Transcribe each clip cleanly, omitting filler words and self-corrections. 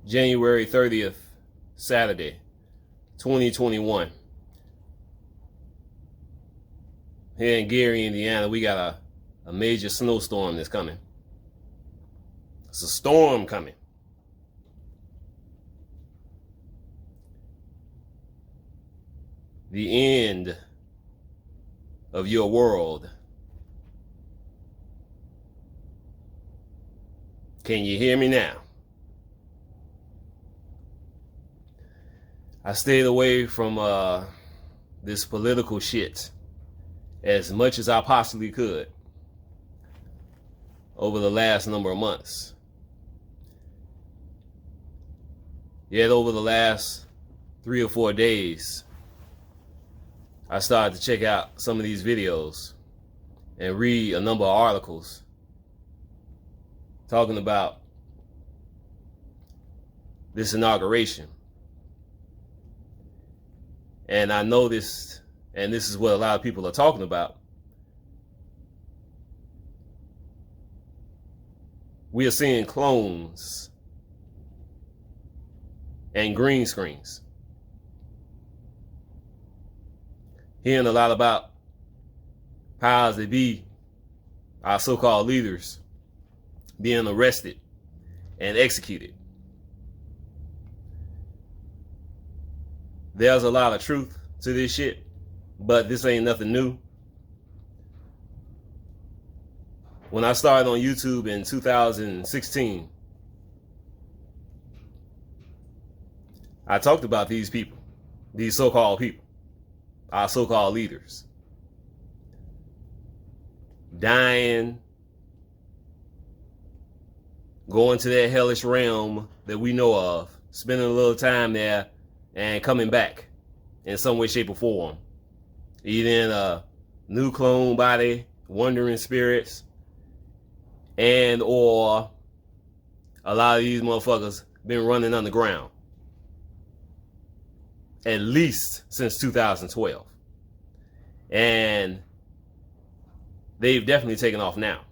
January 30th, Saturday, 2021. Here in Gary, Indiana, we got a major snowstorm that's coming. It's a storm coming. The end of your world. Can you hear me now? I stayed away from this political shit as much as I possibly could over the last number of months. Yet over the last 3 or 4 days, I started to check out some of these videos and read a number of articles talking about this inauguration. And I noticed, and this is what a lot of people are talking about, we are seeing clones and green screens. Hearing a lot about powers that be, our so-called leaders, being arrested and executed. There's a lot of truth to this shit, but this ain't nothing new. When I started on YouTube in 2016, I talked about these people, these so-called people, our so-called leaders, dying, going to that hellish realm that we know of, spending a little time there, and coming back in some way, shape, or form. Either in a new clone body, wandering spirits, and or a lot of these motherfuckers been running underground. At least since 2012. And they've definitely taken off now.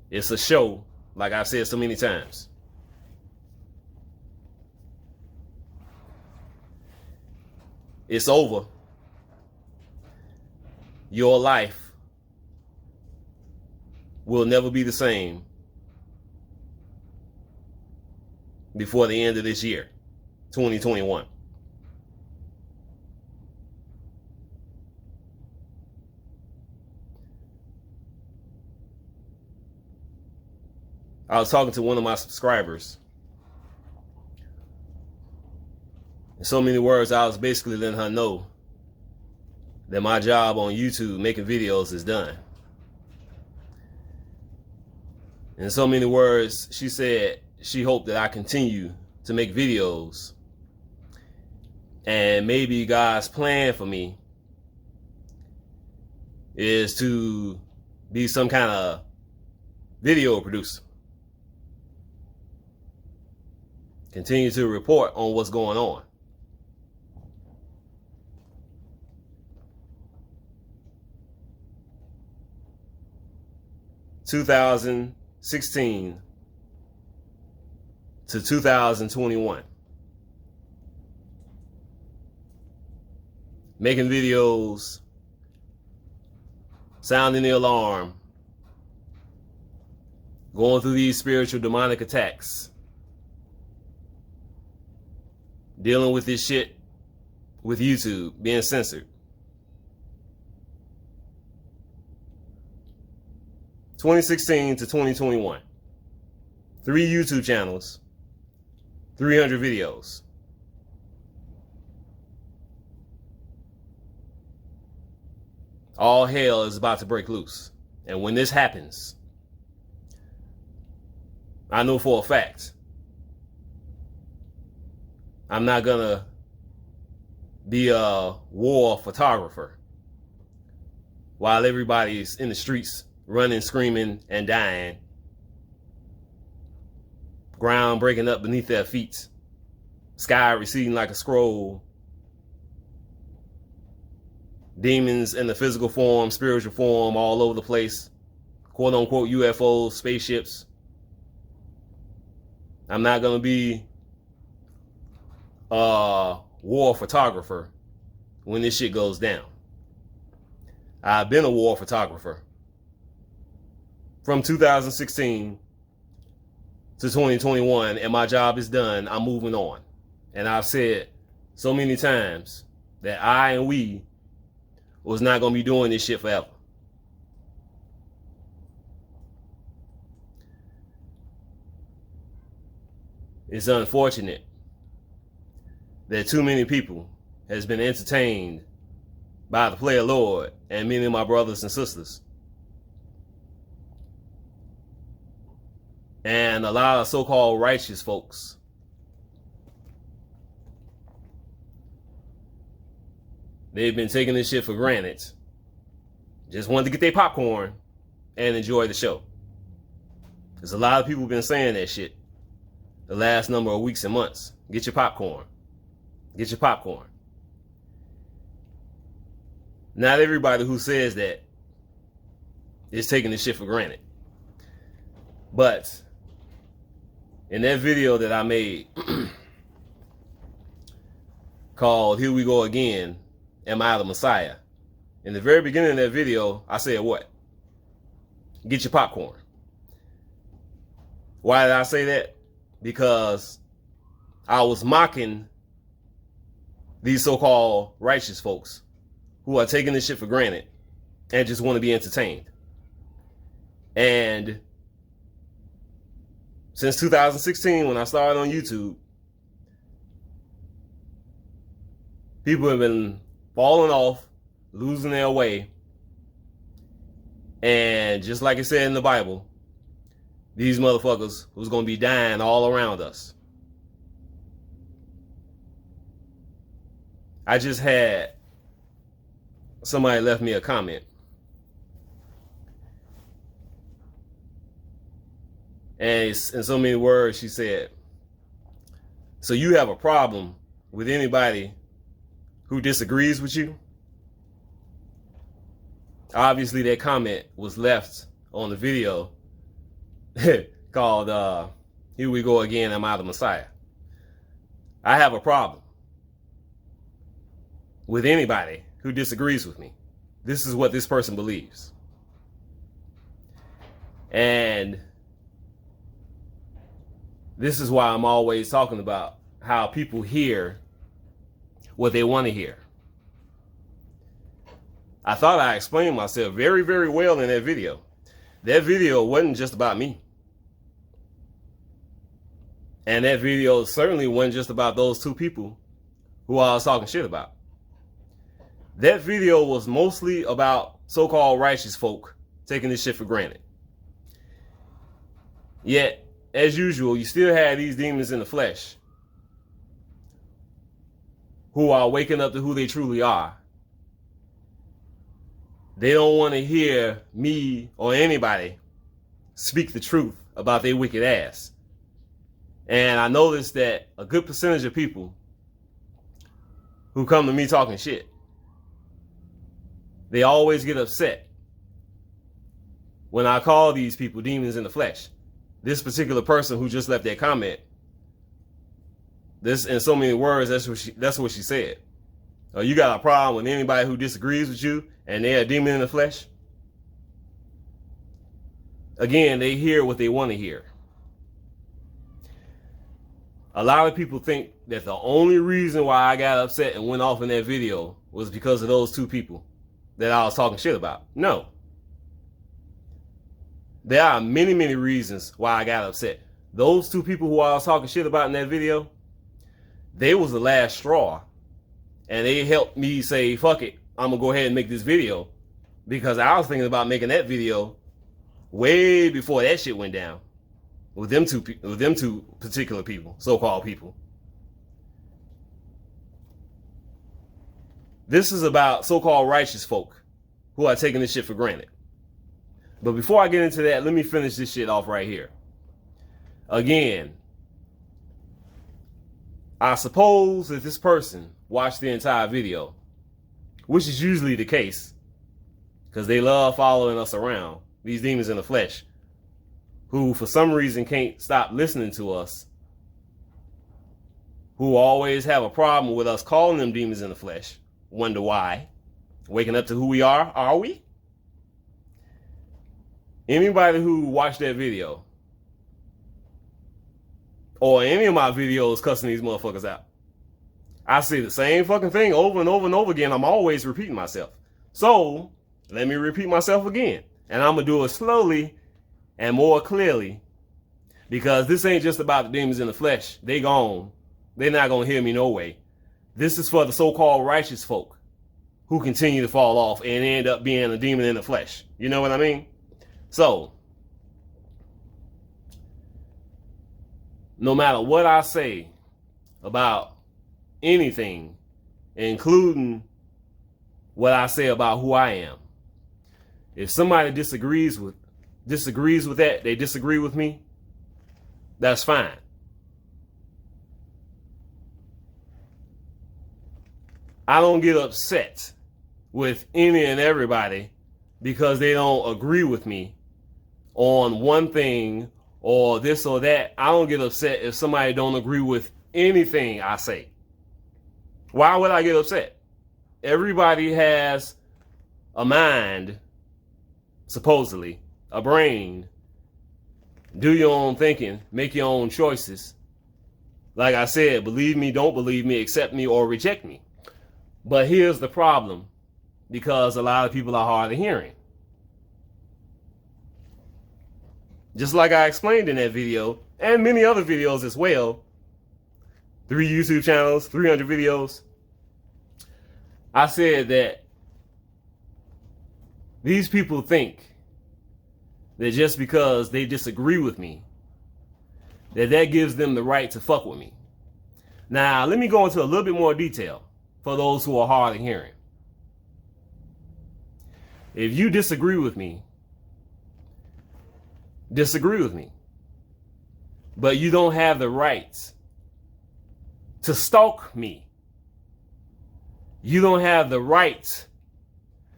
It's a show, like I've said so many times. It's over. Your life will never be the same before the end of this year, 2021. I was talking to one of my subscribers. In so many words, I was basically letting her know that my job on YouTube making videos is done. In so many words, she said she hoped that I continue to make videos, and maybe God's plan for me is to be some kind of video producer. Continue to report on what's going on. (2016) to 2021. Making videos, sounding the alarm, going through these spiritual demonic attacks, dealing with this shit with YouTube being censored. 2016 to 2021. 3 YouTube channels, 300 videos. All hell is about to break loose. And when this happens, I know for a fact I'm not gonna be a war photographer while everybody's in the streets running, screaming, and dying. Ground breaking up beneath their feet. Sky receding like a scroll. Demons in the physical form, spiritual form, all over the place. Quote unquote UFOs, spaceships. I'm not going to be a war photographer when this shit goes down. I've been a war photographer from 2016 to 2021, and my job is done. I'm moving on. And I've said so many times that I and we was not going to be doing this shit forever. It's unfortunate that too many people has been entertained by the player Lord and many of my brothers and sisters. And a lot of so-called righteous folks they've been taking this shit for granted. Just wanted to get their popcorn and enjoy the show. There's a lot of people been saying that shit the last number of weeks and months. Get your popcorn. Get your popcorn. Not everybody who says that is taking this shit for granted. But in that video that I made called Here We Go Again, Am I the Messiah? In the very beginning of that video, I said what? Get your popcorn. Why did I say that? Because I was mocking these so-called righteous folks who are taking this shit for granted and just want to be entertained. And since 2016, when I started on YouTube, people have been falling off, losing their way. And just like it said in the Bible, these motherfuckers was going to be dying all around us. I just had somebody left me a comment. And in so many words, she said, so you have a problem with anybody who disagrees with you? Obviously, that comment was left on the video called Here We Go Again, Am I the Messiah? I have a problem with anybody who disagrees with me. This is what this person believes. And this is why I'm always talking about how people hear what they want to hear. I thought I explained myself very, very well in that video. That video wasn't just about me. And that video certainly wasn't just about those two people who I was talking shit about. That video was mostly about so-called righteous folk taking this shit for granted. Yet, as usual, you still have these demons in the flesh who are waking up to who they truly are. They don't want to hear me or anybody speak the truth about their wicked ass. And I noticed that a good percentage of people who come to me talking shit, they always get upset when I call these people demons in the flesh. This particular person who just left that comment, this in so many words, that's what she said. You got a problem with anybody who disagrees with you and they're a demon in the flesh? Again, they hear what they want to hear. A lot of people think that the only reason why I got upset and went off in that video was because of those two people that I was talking shit about. No. There are many, many reasons why I got upset. Those two people who I was talking shit about in that video, they was the last straw. And they helped me say, fuck it, I'm going to go ahead and make this video. Because I was thinking about making that video way before that shit went down. With them two particular people, so-called people. This is about so-called righteous folk who are taking this shit for granted. But before I get into that, let me finish this shit off right here. Again, I suppose that this person watched the entire video, which is usually the case, because they love following us around, these demons in the flesh, who for some reason can't stop listening to us who always have a problem with us calling them demons in the flesh wonder why. Waking up to who we are we? Anybody who watched that video or any of my videos cussing these motherfuckers out, I say the same fucking thing over and over and over again. I'm always repeating myself. So let me repeat myself again. And I'm going to do it slowly and more clearly, because this ain't just about the demons in the flesh. They gone. They're not going to hear me no way. This is for the so-called righteous folk who continue to fall off and end up being a demon in the flesh. You know what I mean? So, no matter what I say about anything, including what I say about who I am, if somebody disagrees with that, they disagree with me, that's fine. I don't get upset with any and everybody because they don't agree with me on one thing or this or that. I don't get upset if somebody don't agree with anything I say. Why would I get upset? Everybody has a mind, supposedly, a brain. Do your own thinking, make your own choices. Like I said, believe me, don't believe me, accept me, or reject me. But here's the problem, because a lot of people are hard of hearing. Just like I explained in that video, and many other videos as well, 3 YouTube channels, 300 videos, I said that these people think that just because they disagree with me, that gives them the right to fuck with me. Now, let me go into a little bit more detail for those who are hard of hearing. If you disagree with me, disagree with me. But you don't have the right to stalk me. You don't have the right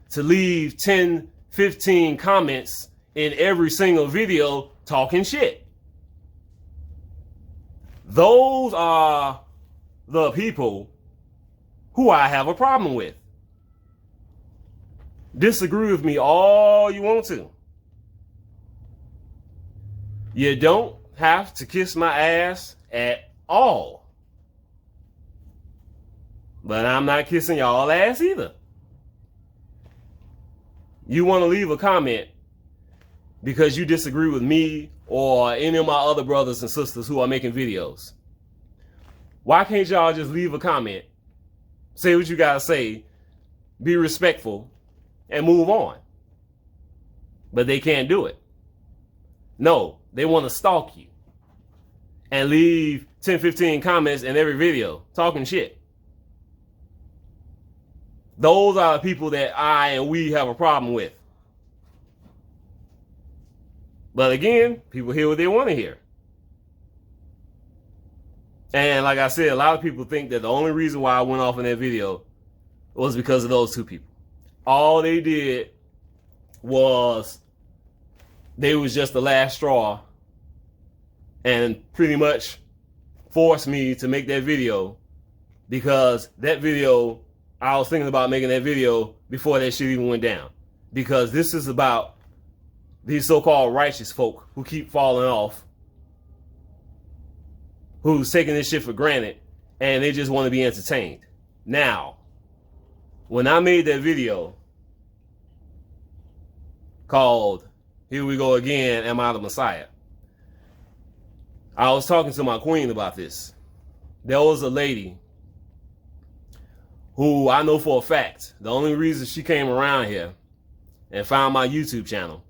to leave 10, 15 comments in every single video talking shit. Those are the people who I have a problem with. Disagree with me all you want to. You don't have to kiss my ass at all. But I'm not kissing y'all ass either. You want to leave a comment because you disagree with me or any of my other brothers and sisters who are making videos. Why can't y'all just leave a comment, say what you gotta say, be respectful, and move on? But they can't do it. No, they want to stalk you and leave 10, 15 comments in every video talking shit. Those are the people that I and we have a problem with. But again, people hear what they want to hear. And like I said, a lot of people think that the only reason why I went off in that video was because of those two people. All they did was they was just the last straw and pretty much forced me to make that video, because that video, I was thinking about making that video before that shit even went down. Because this is about these so-called righteous folk who keep falling off, who's taking this shit for granted, and they just want to be entertained. Now, when I made that video called "Here We Go Again, Am I the Messiah?", I was talking to my queen about this. There was a lady who I know for a fact, the only reason she came around here and found my YouTube channel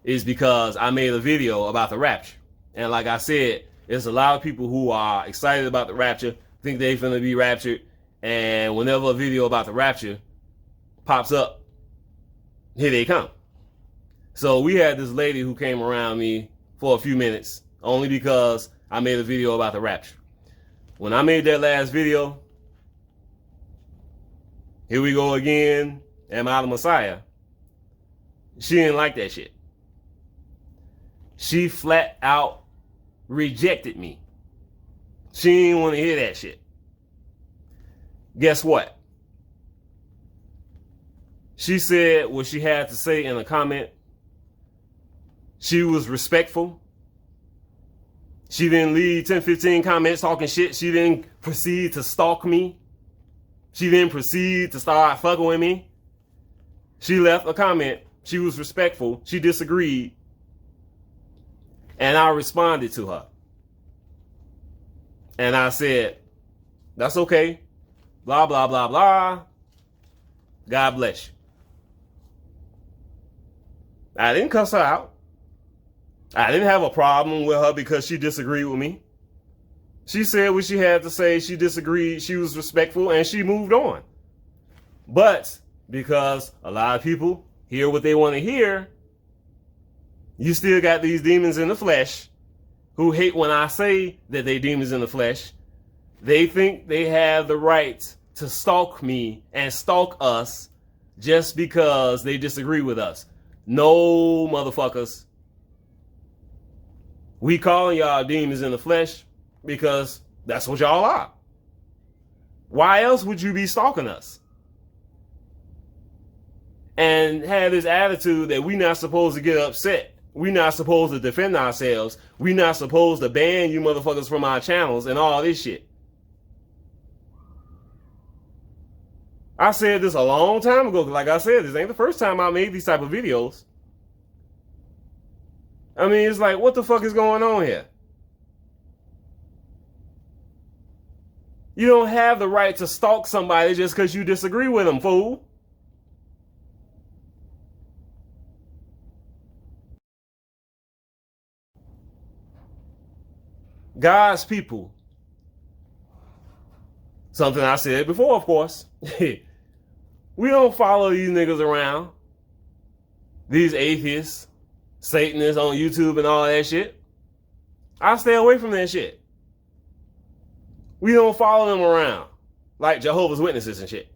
is because I made a video about the rapture. And like I said, there's a lot of people who are excited about the rapture, think they're finna be raptured, and whenever a video about the rapture pops up, here they come. So we had this lady who came around me for a few minutes, only because I made a video about the rapture. When I made that last video, "Here we go again, am I the Messiah?" she didn't like that shit. She flat out rejected me. She didn't want to hear that shit. Guess what? She said what she had to say in a comment. She was respectful. She didn't leave 10, 15 comments talking shit. She didn't proceed to stalk me. She didn't proceed to start fucking with me. She left a comment. She was respectful. She disagreed. And I responded to her. And I said, that's okay. Blah, blah, blah, blah. God bless you. I didn't cuss her out. I didn't have a problem with her because she disagreed with me. She said what she had to say. She disagreed. She was respectful and she moved on. But because a lot of people hear what they want to hear, you still got these demons in the flesh who hate when I say that they demons in the flesh. They think they have the right to stalk me and stalk us just because they disagree with us. No, motherfuckers. We calling y'all demons in the flesh because that's what y'all are. Why else would you be stalking us? And have this attitude that we're not supposed to get upset. We're not supposed to defend ourselves. We're not supposed to ban you motherfuckers from our channels and all this shit. I said this a long time ago. Like I said, this ain't the first time I made these type of videos. I mean, it's like, what the fuck is going on here? You don't have the right to stalk somebody just because you disagree with them, fool. God's people. Something I said before, of course. We don't follow these niggas around. These atheists, Satanists on YouTube and all that shit. I stay away from that shit. We don't follow them around like Jehovah's Witnesses and shit.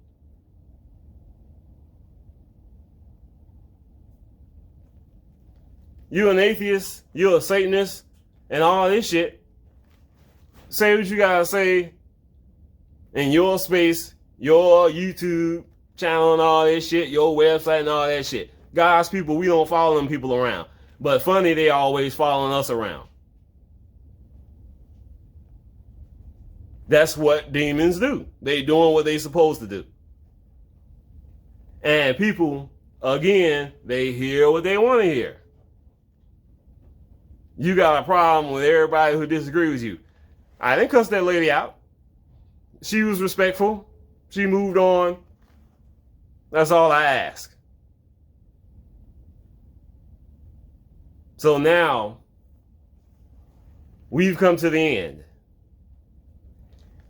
You an atheist, you're a Satanist, and all this shit. Say what you gotta say in your space, your YouTube channel and all that shit, your website and all that shit. God's people, we don't follow them people around. But funny, they always following us around. That's what demons do. They doing what they supposed to do. And people, again, they hear what they want to hear. You got a problem with everybody who disagrees with you. I didn't cuss that lady out. She was respectful. She moved on. That's all I ask. So now, we've come to the end.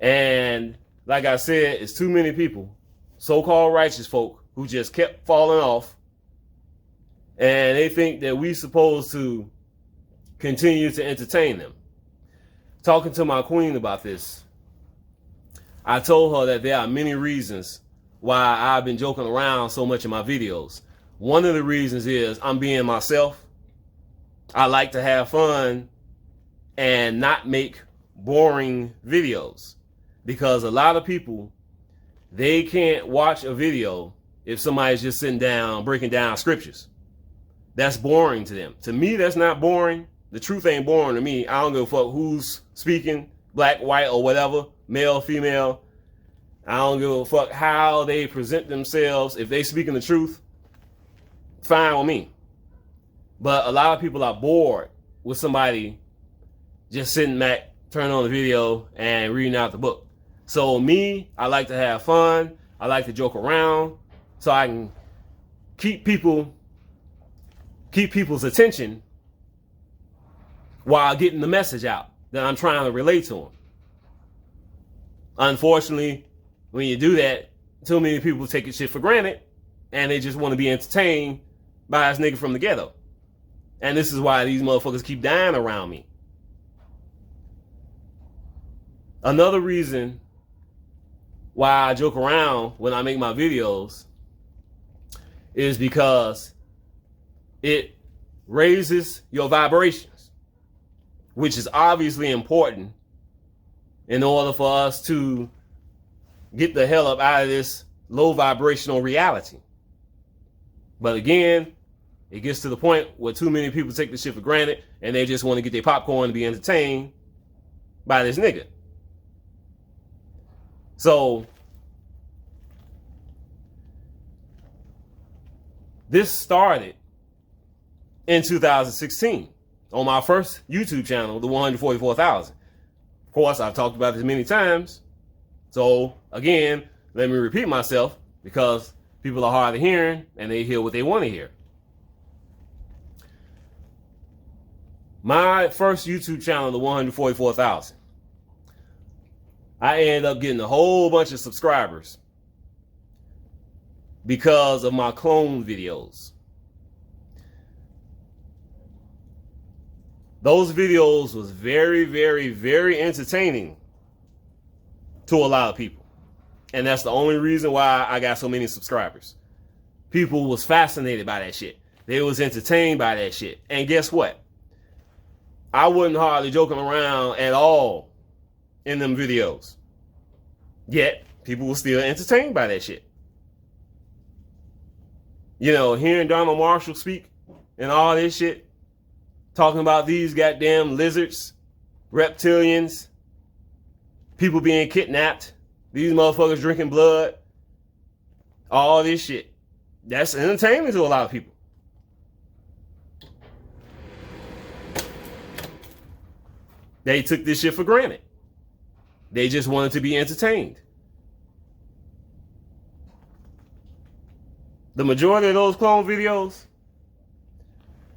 And like I said, it's too many people, so-called righteous folk, who just kept falling off. And they think that we supposed to continue to entertain them. Talking to my queen about this, I told her that there are many reasons why I've been joking around so much in my videos. One of the reasons is I'm being myself. I like to have fun and not make boring videos, because a lot of people, they can't watch a video if somebody's just sitting down breaking down scriptures. That's boring to them. To me, that's not boring. The truth ain't boring to me. I don't give a fuck who's speaking, black, white, or whatever, male, female. I don't give a fuck how they present themselves. If they speaking the truth, fine with me. But a lot of people are bored with somebody just sitting back, turning on the video, and reading out the book. So me, I like to have fun. I like to joke around so I can keep people's attention while getting the message out that I'm trying to relate to them. Unfortunately, when you do that, too many people take shit for granted and they just want to be entertained by this nigga from the ghetto. And this is why these motherfuckers keep dying around me. Another reason why I joke around when I make my videos is because it raises your vibrations, which is obviously important in order for us to get the hell up out of this low vibrational reality. But again, it gets to the point where too many people take this shit for granted and they just want to get their popcorn and be entertained by this nigga. So this started in 2016 on my first YouTube channel, the 144,000. Of course, I've talked about this many times. So again, let me repeat myself because people are hard of hearing and they hear what they want to hear. My first YouTube channel, the 144,000, I ended up getting a whole bunch of subscribers because of my clone videos. Those videos was very, very, very entertaining to a lot of people. And that's the only reason why I got so many subscribers. People was fascinated by that shit. They was entertained by that shit. And guess what? I wasn't hardly joking around at all in them videos. Yet, people were still entertained by that shit. You know, hearing Donald Marshall speak and all this shit, talking about these goddamn lizards, reptilians, people being kidnapped, these motherfuckers drinking blood, all this shit. That's entertainment to a lot of people. They took this shit for granted. They just wanted to be entertained. The majority of those clone videos,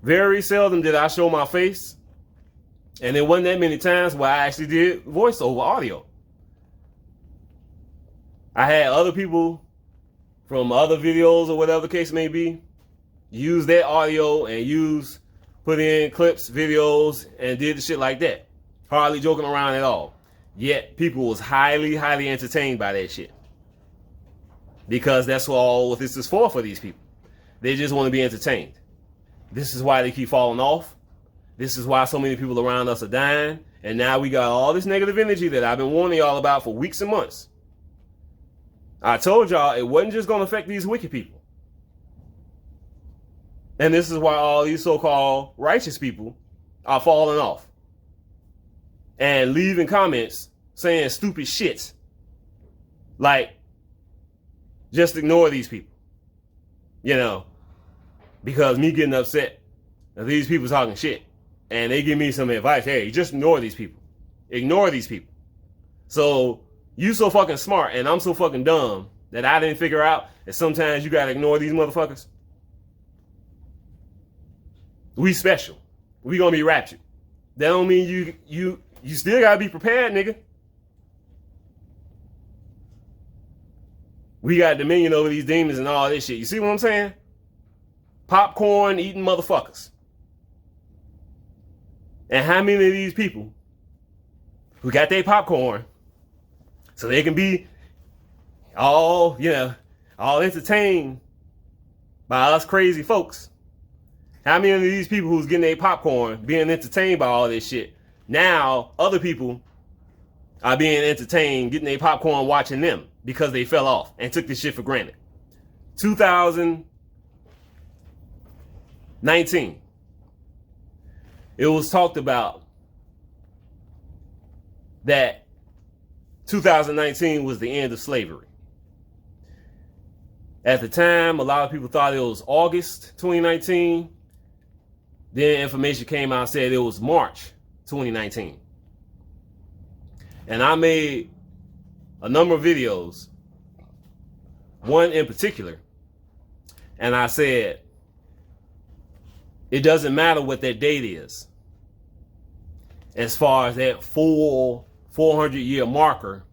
very seldom did I show my face. And there wasn't that many times where I actually did voiceover audio. I had other people from other videos or whatever the case may be use that audio and put in clips, videos, and did the shit like that. Hardly joking around at all. Yet people was highly, highly entertained by that shit. Because that's what all this is for these people. They just want to be entertained. This is why they keep falling off. This is why so many people around us are dying. And now we got all this negative energy that I've been warning y'all about for weeks and months. I told y'all it wasn't just going to affect these wicked people. And this is why all these so-called righteous people are falling off. And leaving comments saying stupid shit. Like, just ignore these people. You know, because me getting upset at these people talking shit. And they give me some advice. Hey, just ignore these people. Ignore these people. So, you so fucking smart and I'm so fucking dumb that I didn't figure out that sometimes you gotta ignore these motherfuckers. We special. We gonna be raptured. That don't mean you still gotta be prepared, nigga. We got dominion over these demons and all this shit. You see what I'm saying? Popcorn eating motherfuckers. And how many of these people who got their popcorn so they can be all entertained by us crazy folks? How many of these people who's getting their popcorn being entertained by all this shit? Now, other people are being entertained, getting their popcorn watching them because they fell off and took this shit for granted. 2019. It was talked about that 2019 was the end of slavery. At the time, a lot of people thought it was August 2019. Then information came out and said it was March 2019. And I made a number of videos, one in particular, and I said, it doesn't matter what that date is as far as that full 400-year marker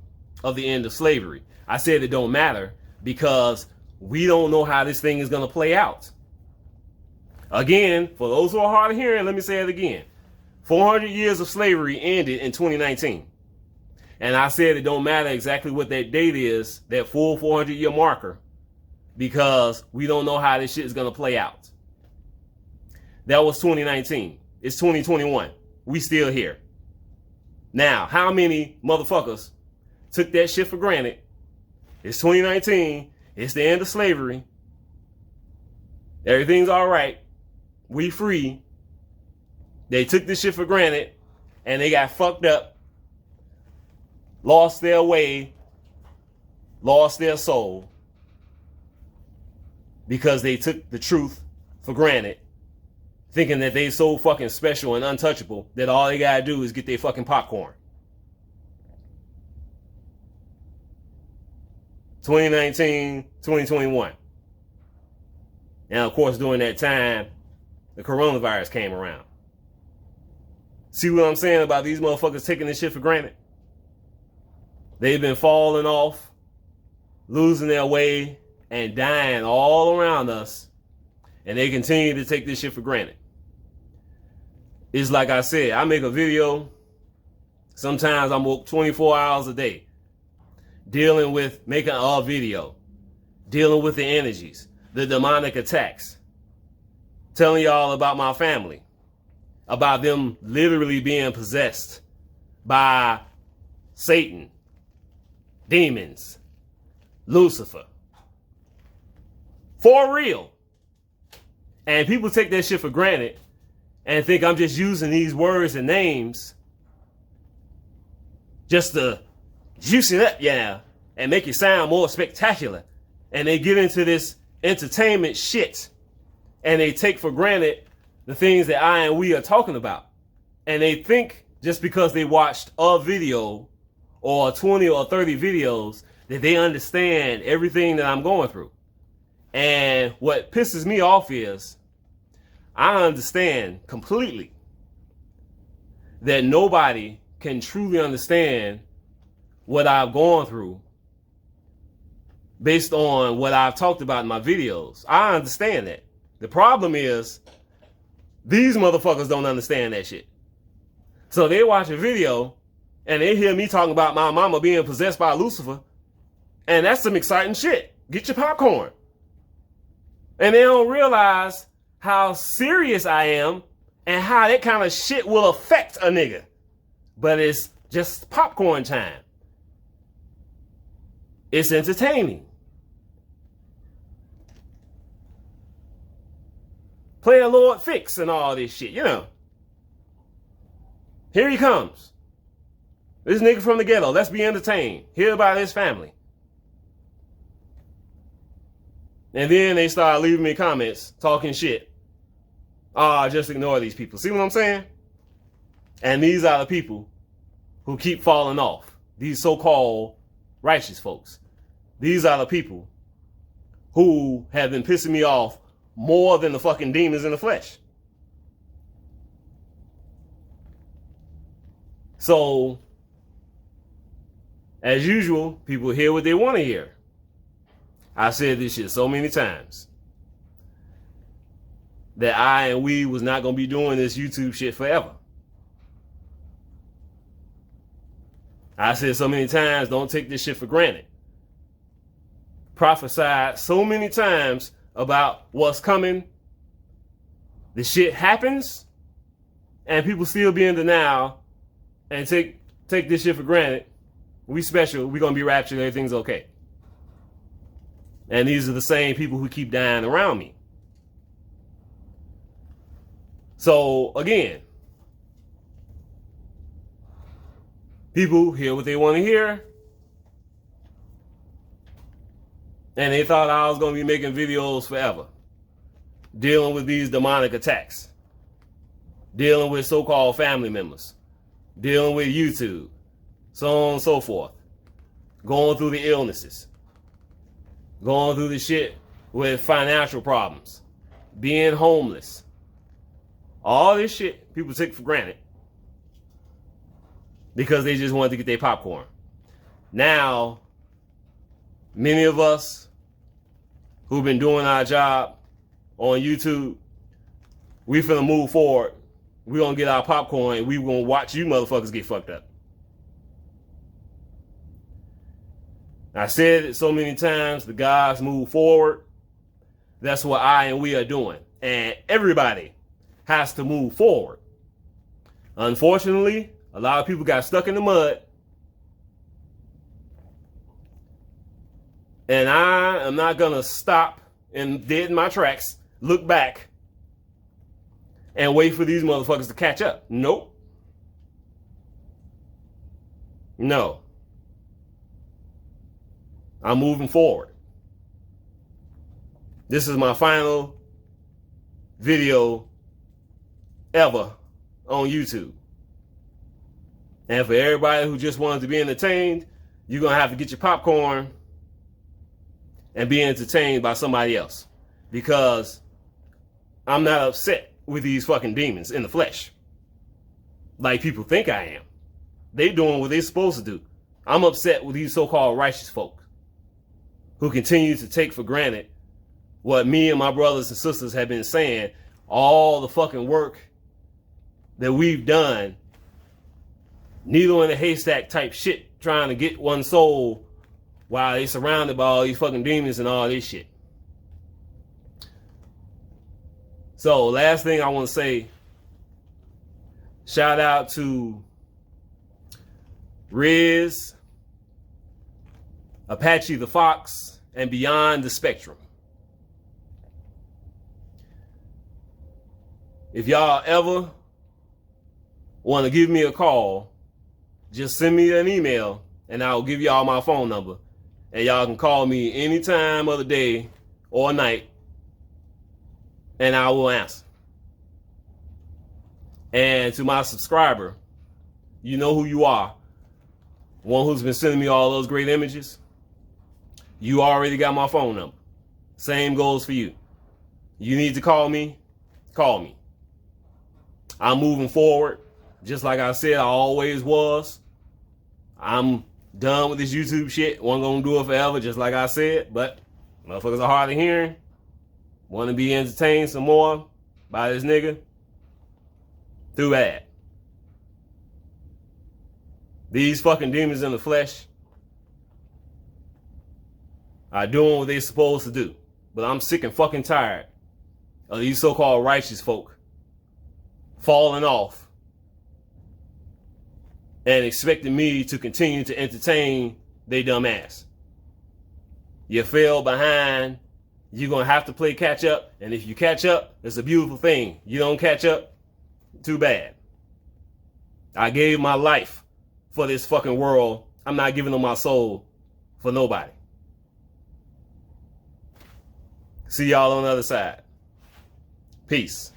of the end of slavery. I said it don't matter because we don't know how this thing is going to play out. Again, for those who are hard of hearing, let me say it again. 400 years of slavery ended in 2019. And I said it don't matter exactly what that date is, that full 400-year marker, because we don't know how this shit is going to play out. That was 2019. It's 2021. We still here. Now, how many motherfuckers took that shit for granted It's 2019. It's the end of slavery. Everything's all right. We free. They took this shit for granted and they got fucked up, lost their way, lost their soul because they took the truth for granted, thinking that they so fucking special and untouchable that all they gotta do is get their fucking popcorn. 2019, 2021. And of course, during that time, the coronavirus came around. See what I'm saying about these motherfuckers taking this shit for granted? They've been falling off, losing their way, and dying all around us. And they continue to take this shit for granted. It's like I said, I make a video. Sometimes I'm woke 24 hours a day, dealing with making a video, dealing with the energies, the demonic attacks, telling y'all about my family, about them literally being possessed by Satan, demons, Lucifer. For real. And people take that shit for granted and think I'm just using these words and names just to juice it up, yeah, and make it sound more spectacular. And they get into this entertainment shit and they take for granted the things that I and we are talking about. And they think just because they watched a video or 20 or 30 videos that they understand everything that I'm going through. And what pisses me off is I understand completely that nobody can truly understand what I've gone through based on what I've talked about in my videos. I understand that. The problem is these motherfuckers don't understand that shit. So they watch a video and they hear me talking about my mama being possessed by Lucifer, and that's some exciting shit. Get your popcorn. And they don't realize how serious I am and how that kind of shit will affect a nigga. But it's just popcorn time. It's entertaining. Play a Lord Fix and all this shit, you know. Here he comes. This nigga from the ghetto. Let's be entertained. Hear about his family. And then they start leaving me comments, talking shit. Just ignore these people. See what I'm saying? And these are the people who keep falling off. These so-called righteous folks. These are the people who have been pissing me off more than the fucking demons in the flesh. So, as usual, people hear what they want to hear. I said this shit so many times that I and we was not going to be doing this YouTube shit forever. I said so many times, don't take this shit for granted. Prophesied so many times about what's coming. The shit happens and people still be in denial and take this shit for granted. We special, we going to be raptured, everything's okay. And these are the same people who keep dying around me. So, again, people hear what they want to hear. And they thought I was going to be making videos forever. Dealing with these demonic attacks. Dealing with so-called family members. Dealing with YouTube. So on and so forth. Going through the illnesses. Going through the shit with financial problems, being homeless. All this shit people take for granted because they just wanted to get their popcorn. Now, many of us who've been doing our job on YouTube, we finna move forward. We gonna get our popcorn and we gonna watch you motherfuckers get fucked up. I said it so many times, the guys move forward. That's what I and we are doing. And everybody has to move forward. Unfortunately, a lot of people got stuck in the mud. And I am not going to stop dead in my tracks, look back, and wait for these motherfuckers to catch up. Nope. No. I'm moving forward. This is my final video ever on YouTube. And for everybody who just wanted to be entertained, you're going to have to get your popcorn and be entertained by somebody else. Because I'm not upset with these fucking demons in the flesh like people think I am. They doing what they're supposed to do. I'm upset with these so-called righteous folk who continue to take for granted what me and my brothers and sisters have been saying, all the fucking work that we've done, needle in a haystack type shit, trying to get one soul while they surrounded by all these fucking demons and all this shit. So last thing I want to say, shout out to Riz, Apache the Fox, and Beyond the Spectrum. If y'all ever want to give me a call, just send me an email and I'll give y'all my phone number. And y'all can call me any time of the day or night and I will answer. And to my subscriber, you know who you are. One who's been sending me all those great images. You already got my phone number. Same goes for you. You need to call me, call me. I'm moving forward. Just like I said, I always was. I'm done with this YouTube shit. Wasn't gonna do it forever, just like I said. But motherfuckers are hard of hearing. Want to be entertained some more by this nigga? Too bad. These fucking demons in the flesh are doing what they're supposed to do. But I'm sick and fucking tired of these so-called righteous folk falling off and expecting me to continue to entertain they dumb ass. You fell behind, you're going to have to play catch up. And if you catch up, it's a beautiful thing. You don't catch up, too bad. I gave my life for this fucking world. I'm not giving them my soul for nobody. See y'all on the other side. Peace.